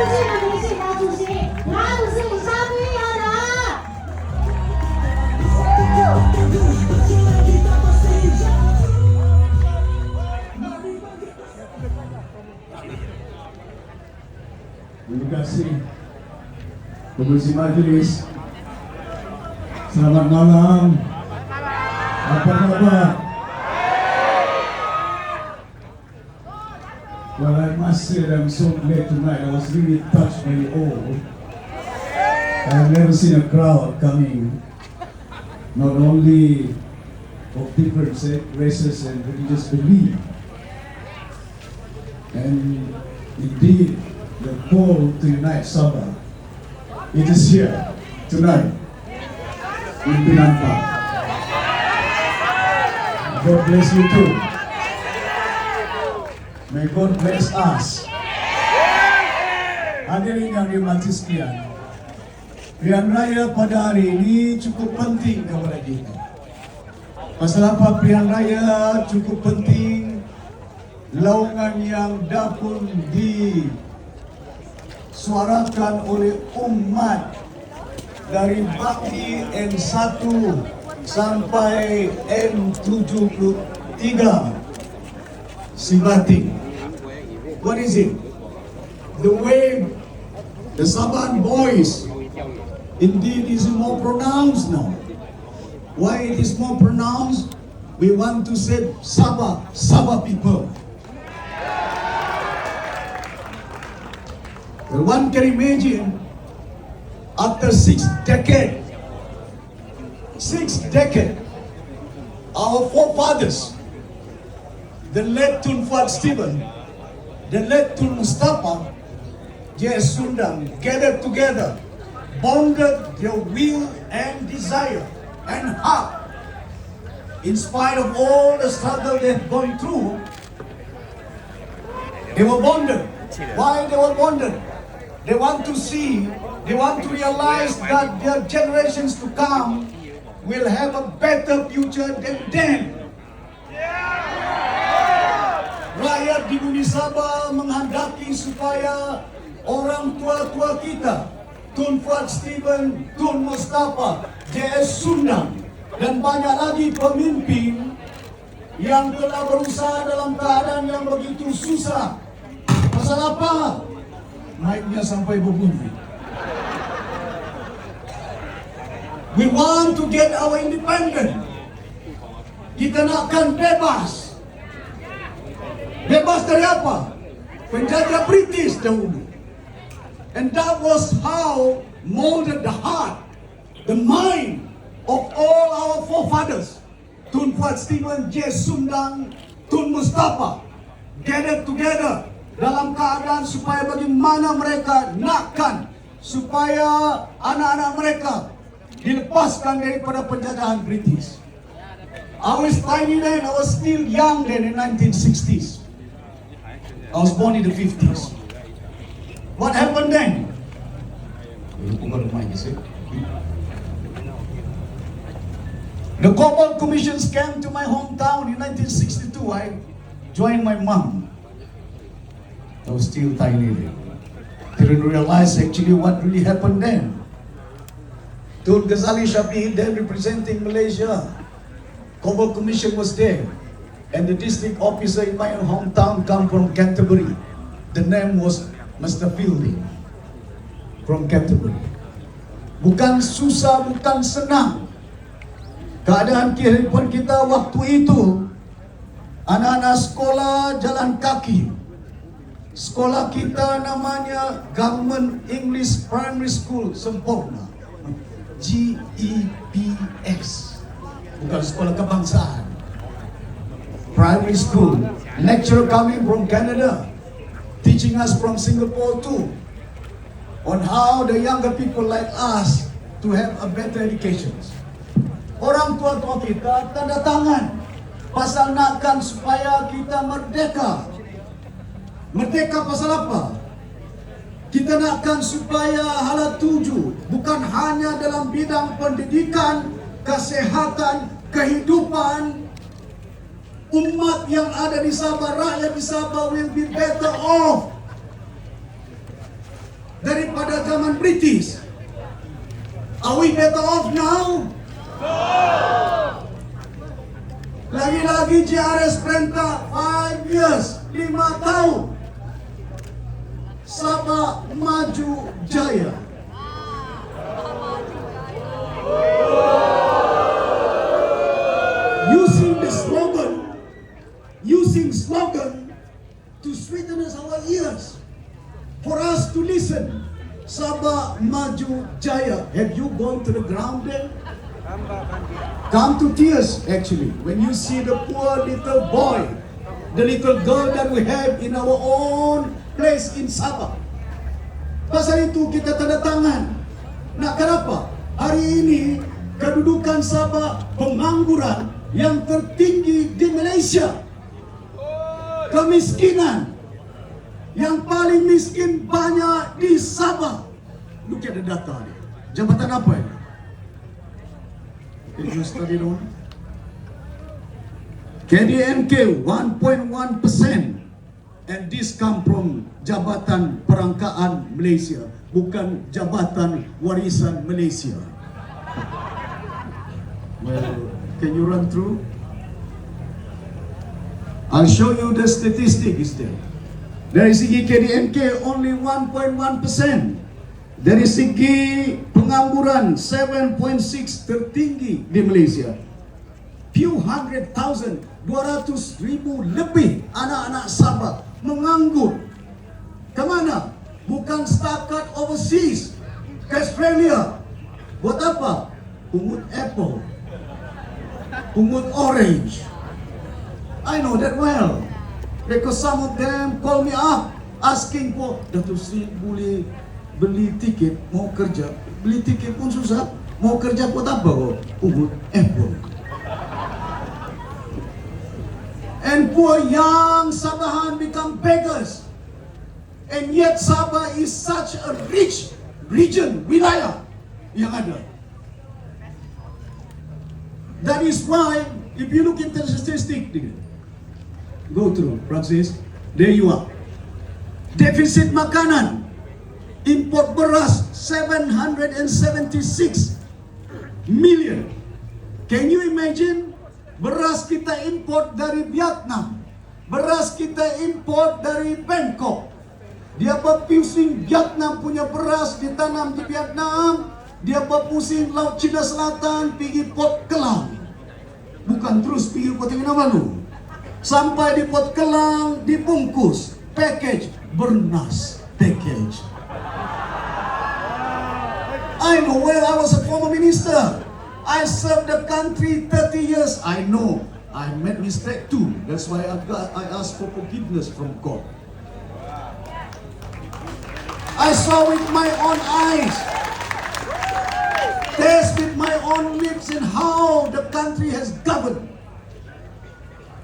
Terima kasih Komisi Majelis. Selamat malam. Apa kabar? Well, I must say that I'm so glad tonight. I was really touched by the all. I've never seen a crowd coming, not only of different races and religious belief, and indeed the call to unite Sabah. It is here tonight in Pinangka. God bless you too. May God bless us. Hadirin yang dirahmati sekalian, pilihan raya pada hari ini cukup penting kepada kita. Pasal apa pilihan raya cukup penting? Laungan yang dapur disuarakan oleh umat dari bakti N1 sampai N73 Sibating. What is it? The way the Sabahan voice indeed is more pronounced now. Why it is more pronounced? We want to say Sabah, Sabah people. Well, one can imagine after 6 decades, our forefathers, the late Tun Fuad Stephen, the late Tun Mustafa, J.S. Sundang, gathered together, bonded their will and desire and heart. In spite of all the struggle they've gone through, they were bonded. Why they were bonded? They want to see, they want to realize that their generations to come will have a better future than them. Rakyat di bumi Sabah menghendaki supaya orang tua-tua kita, Tun Fuad Stephen, Tun Mustafa, J.S. Sundang, dan banyak lagi pemimpin yang telah berusaha dalam keadaan yang begitu susah. Pasal apa? Naiknya sampai berbunyi. We want to get our independence. Kita nakkan bebas. Bebas dari apa? Penjajah British dahulu. And that was how molded the heart, the mind of all our forefathers. Tun Fuad Stephen, J. Sundang, Tun Mustafa gathered together dalam keadaan supaya bagaimana mereka nakkan supaya anak-anak mereka dilepaskan daripada penjajahan British. I was tiny then, I was still young then in 1960s. I was born in the 50s. What happened then? The Cobalt Commissions came to my hometown in 1962. I joined my mom. I was still tiny then. Didn't realize actually what really happened then. Tun Ghazali Shafee, then representing Malaysia. Cobalt Commission was there. And the district officer in my hometown come from Canterbury. The name was Mr. Fielding from Canterbury. Bukan susah, bukan senang. Keadaan kehidupan kita waktu itu, anak-anak sekolah jalan kaki. Sekolah kita namanya Government English Primary School Sempurna, GEPS, bukan sekolah kebangsaan. Primary school, lecturer coming from Canada, teaching us from Singapore too, on how the younger people like us to have a better education. Orang tua-tua kita tanda tangan pasal nakkan supaya kita merdeka. Merdeka pasal apa? Kita nakkan supaya hala tuju bukan hanya dalam bidang pendidikan, kesehatan, kehidupan. Umat yang ada di Sabah, rakyat di Sabah will be better off. pada zaman British. Are we better off now? Lagi-lagi JRS perintah 5 years, 5 tahun. Sabah maju jaya. Using slogan to sweeten our ears, for us to listen. Sabah maju jaya. Have you gone to the ground there? Come to tears actually when you see the poor little boy, the little girl that we have in our own place in Sabah. Pasal itu kita tanda tangan. Nah, kenapa? Hari ini kedudukan Sabah pengangguran yang tertinggi di Malaysia. Kemiskinan yang paling miskin banyak di Sabah. Look at the data. Jabatan apa ini? Can you study it on? KDNK 1.1%, and this come from Jabatan Perangkaan Malaysia, bukan Jabatan Warisan Malaysia. Well, can you run through? I'll show you the statistics there. Dari segi KDNK only 1.1%. Dari segi pengangguran 7.6 tertinggi di Malaysia. Few hundred thousand, 200,000 lebih anak-anak Sabah menganggur. Kemana? Bukan setakat overseas, ke Australia. Buat apa? Pungut apple, pungut orange. I know that well, because some of them call me up asking for, Datuk Sri boleh beli tiket mau kerja. Beli tiket pun susah, mau kerja buat apa kok? Pungut apple. And poor young Sabahan become beggars. And yet Sabah is such a rich region, wilayah yang ada. That is why, if you look into the statistic, go through, Francis. There you are. Defisit makanan. Import beras 776 million. Can you imagine? Beras kita import dari Vietnam. Beras kita import dari Bangkok. Dia pusing Vietnam punya beras ditanam di Vietnam. Dia pusing Laut Cina Selatan pergi Port Kelang. Bukan terus pergi Kota Kinabalu. Sampai di Port Kelang dibungkus package bernas package. I know, well, I was a former minister. I served the country 30 years. I know I made mistake too. That's why I asked for forgiveness from God. I saw with my own eyes, taste with my own lips, and how the country has governed.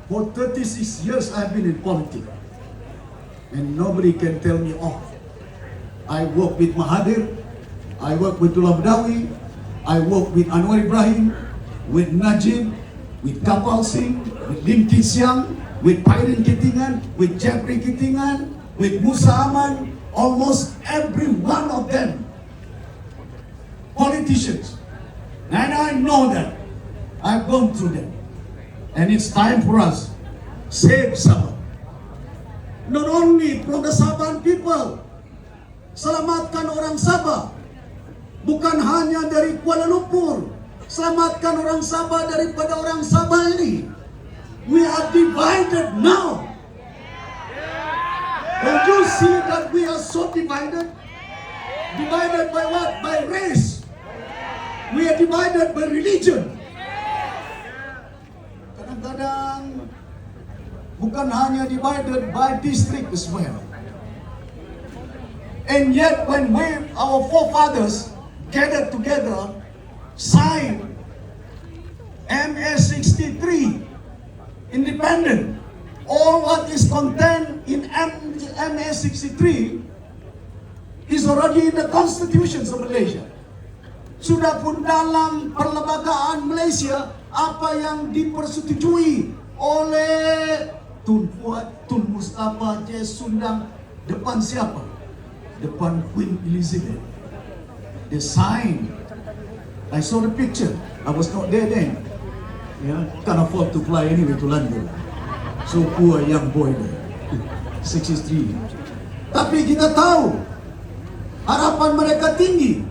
For 36 years I've been in politics, and nobody can tell me off. I work with Mahathir, I work with Dullah Badawi, I work with Anwar Ibrahim, with Najib, with Kapal Singh, with Lim Kit Siang, with Pairin Kitingan, with Jeffrey Kitingan, with Musa Aman, almost every one of them politicians. And I know that. I've gone through them. And it's time for us save Sabah. Not only from the Sabahan people. Selamatkan orang Sabah. Bukan hanya dari Kuala Lumpur. Selamatkan orang Sabah daripada orang Sabah ini. We are divided now. Don't you see that we are so divided? Divided by what? By race. We are divided by religion. Kadang-kadang bukan hanya divided by district as well. And yet when our forefathers gathered together, signed MS-63, independent, all what is contained in MS-63 is already in the constitutions of Malaysia. Sudah pun dalam perlembagaan Malaysia apa yang dipersetujui oleh Tun Fuad, Tun Mustafa, J. Sundang, depan siapa? depan Queen Elizabeth. The sign. I saw the picture. I was not there then. Yeah, can't afford to fly anyway to London. So poor young boy there. 63. Tapi kita tahu harapan mereka tinggi.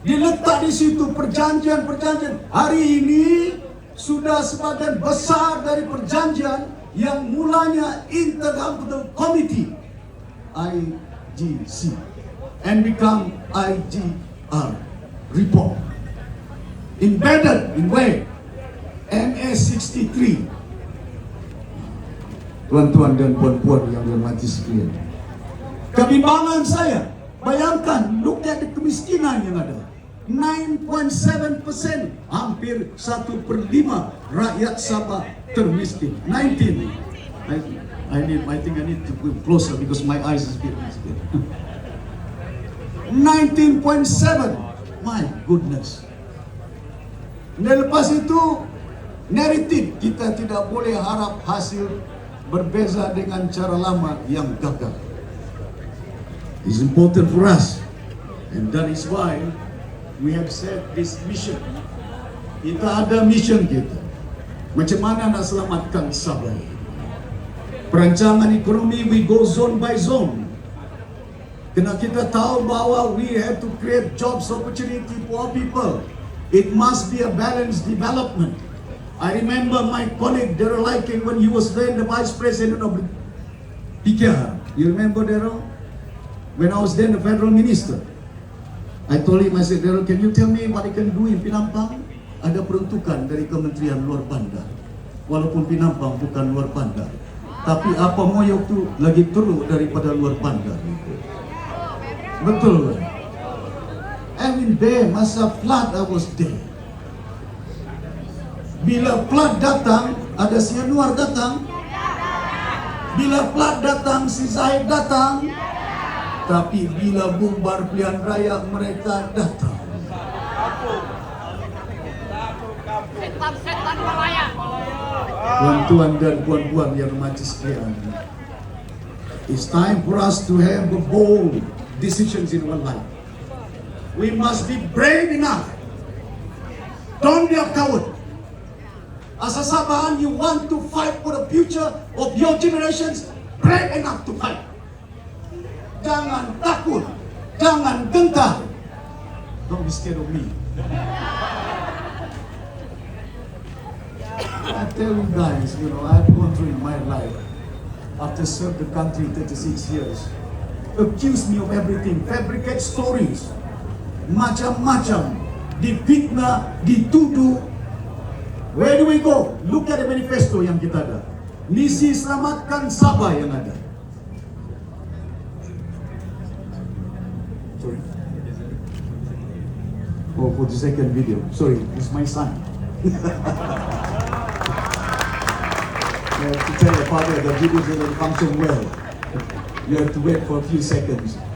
Diletak di situ perjanjian-perjanjian. Hari ini sudah sebagian besar dari perjanjian yang mulanya Intergovernmental Committee IGC and become IGR report embedded in where MS63. Tuan-tuan dan puan-puan yang dihormati sekalian, kebimbangan saya, bayangkan, look at the kemiskinan yang ada. 9.7%, hampir 1/5 rakyat Sabah termiskin. 19. I think I need to go closer because my eyes is getting 19.7. My goodness. Dan lepas itu, naratif kita tidak boleh harap hasil berbeza dengan cara lama yang gagal. It's important for us, and that is why we have set this mission. Kita ada mission kita. Macam mana nak selamatkan Sabah? Perancangan ekonomi, we go zone by zone. Kena kita tahu bahawa we have to create jobs opportunity for our people. It must be a balanced development. I remember my colleague Daryl Lykin when he was then the Vice President of PKR. You remember Daryl? When I was then the Federal Minister, I told him, I said, Daryl, can you tell me what I can do in Penampang? Ada peruntukan dari Kementerian Luar Bandar. Walaupun Penampang bukan luar bandar, tapi apa moyok tu lagi teruk daripada luar bandar. Betul. I mean there, masa flood I was there. Bila flood datang, ada si Anwar datang. Bila flood datang, si Zahid datang. Tapi bila bubar pilihan raya, mereka datang. Tuan-tuan dan puan-puan yang mati sekalian, it's time for us to have bold decisions in our life. We must be brave enough. Don't be a coward. As a Sabahan, you want to fight for the future of your generations, brave enough to fight. Jangan takut, jangan gentar. Don't be scared of me. I tell you guys, I've gone through in my life, after served the country 36 years, accuse me of everything, fabricate stories, macam-macam, difitnah, dituduh. Where do we go? Look at the manifesto yang kita ada. Misi selamatkan Sabah yang ada. Sorry. Oh, for the second video. Sorry, it's my son. I have to tell your father the video didn't function well. You have to wait for a few seconds.